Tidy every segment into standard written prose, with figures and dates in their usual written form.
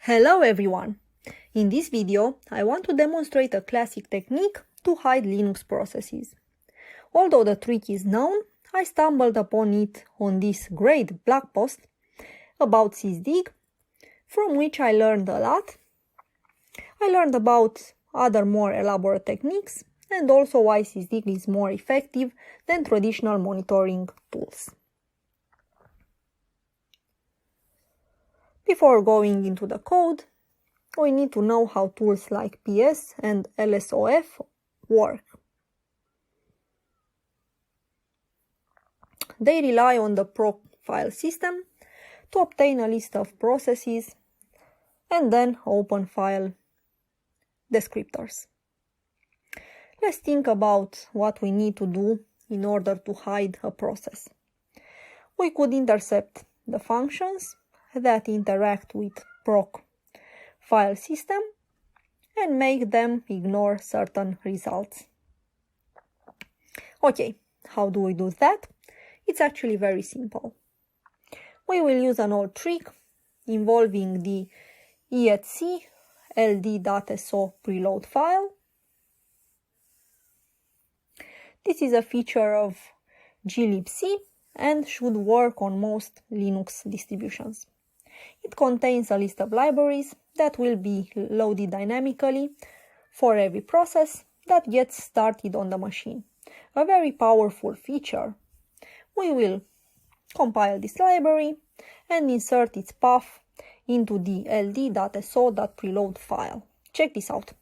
Hello everyone! In this video, I want to demonstrate a classic technique to hide Linux processes. Although the trick is known, I stumbled upon it on this great blog post about sysdig, from which I learned a lot. I learned about other more elaborate techniques and also why sysdig is more effective than traditional monitoring tools. Before going into the code, we need to know how tools like PS and LSOF work. They rely on the proc file system to obtain a list of processes and then open file descriptors. Let's think about what we need to do in order to hide a process. We could intercept the functions that interact with proc file system and make them ignore certain results. Okay, how do we do that? It's actually very simple. We will use an old trick involving the etc ld.so preload file. This is a feature of glibc and should work on most Linux distributions. It contains a list of libraries that will be loaded dynamically for every process that gets started on the machine. A very powerful feature. We will compile this library and insert its path into the ld.so.preload file. Check this out.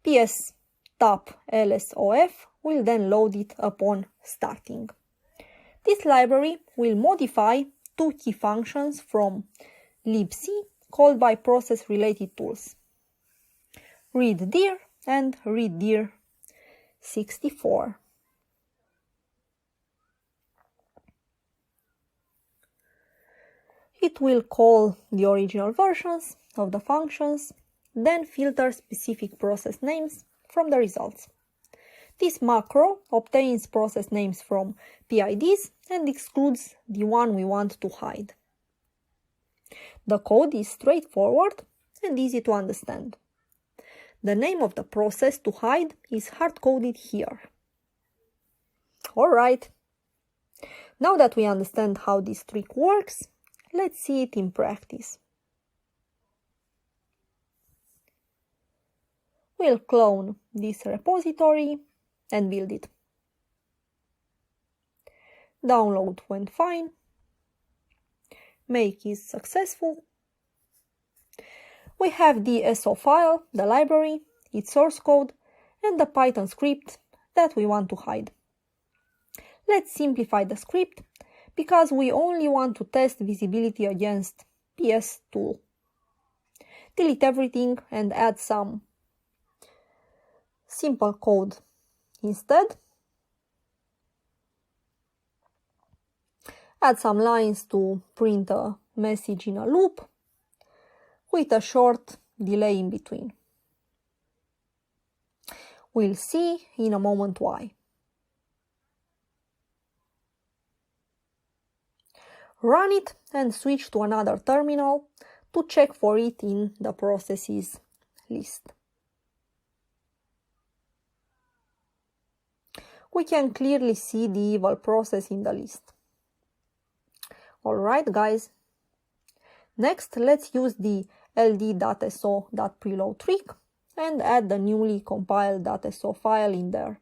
ps tap lsof will then load it upon starting. This library will modify two key functions from libc called by process-related tools, readdir and readdir64. It will call the original versions of the functions, then filter specific process names from the results. This macro obtains process names from PIDs and excludes the one we want to hide. The code is straightforward and easy to understand. The name of the process to hide is hard-coded here. Alright, now that we understand how this trick works, let's see it in practice. We'll clone this repository and build it. Download went fine. Make is successful. We have the SO file, the library, its source code, and the Python script that we want to hide. Let's simplify the script because we only want to test visibility against PS tool. Delete everything and add some simple code instead. Add some lines to print a message in a loop with a short delay in between. We'll see in a moment why. Run it and switch to another terminal to check for it in the processes list. We can clearly see the evil process in the list. Alright guys, next let's use the ld.so.preload trick and add the newly compiled .so file in there.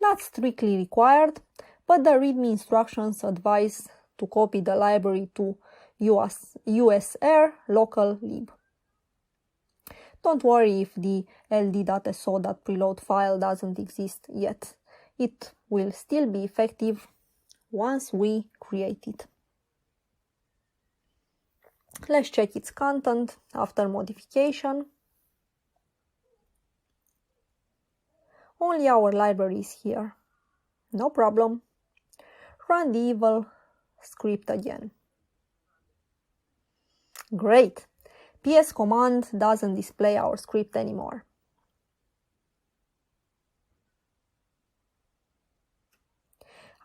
Not strictly required, but the README instructions advise to copy the library to usr local lib. Don't worry if the ld.so.preload file doesn't exist yet. It will still be effective once we create it. Let's check its content after modification. Only our library is here. No problem. Run the evil script again. Great! PS command doesn't display our script anymore.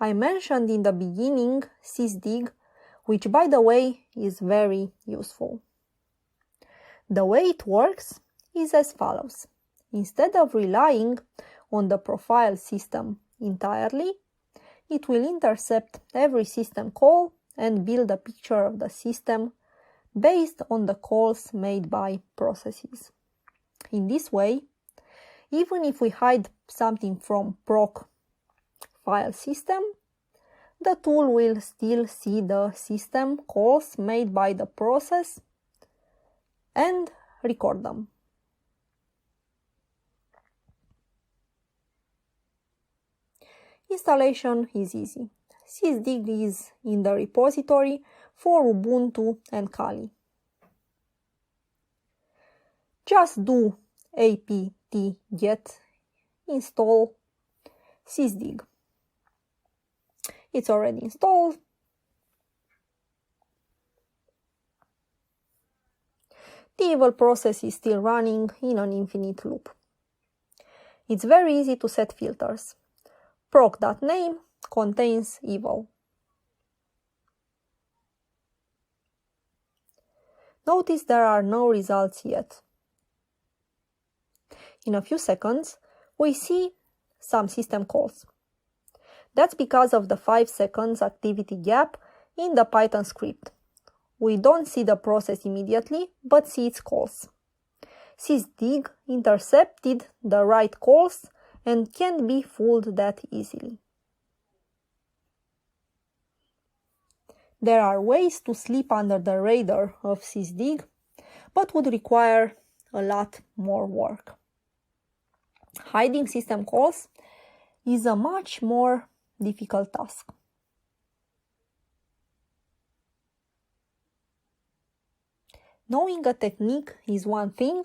I mentioned in the beginning sysdig, which by the way is very useful. The way it works is as follows. Instead of relying on the profile system entirely, it will intercept every system call and build a picture of the system based on the calls made by processes. In this way, even if we hide something from proc file system, the tool will still see the system calls made by the process and record them. Installation is easy. Sysdig is in the repository for Ubuntu and Kali. Just do apt-get install sysdig. It's already installed. The evil process is still running in an infinite loop. It's very easy to set filters. proc.name contains evil. Notice there are no results yet. In a few seconds, we see some system calls. That's because of the 5 seconds activity gap in the Python script. We don't see the process immediately, but see its calls. Sysdig intercepted the right calls and can't be fooled that easily. There are ways to slip under the radar of Sysdig, but would require a lot more work. Hiding system calls is a much more difficult task. Knowing a technique is one thing,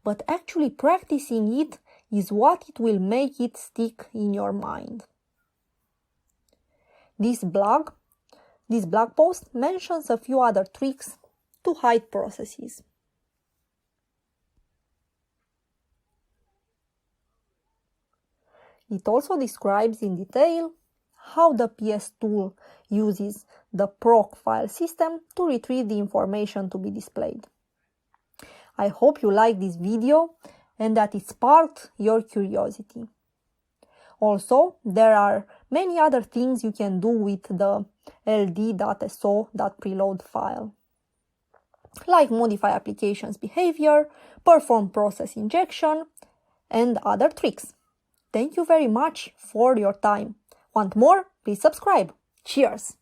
but actually practicing it is what it will make it stick in your mind. This blog post mentions a few other tricks to hide processes. It also describes in detail how the PS tool uses the proc file system to retrieve the information to be displayed. I hope you like this video and that it sparked your curiosity. Also, there are many other things you can do with the ld.so.preload file, like modify application's behavior, perform process injection, and other tricks. Thank you very much for your time. Want more? Please subscribe. Cheers!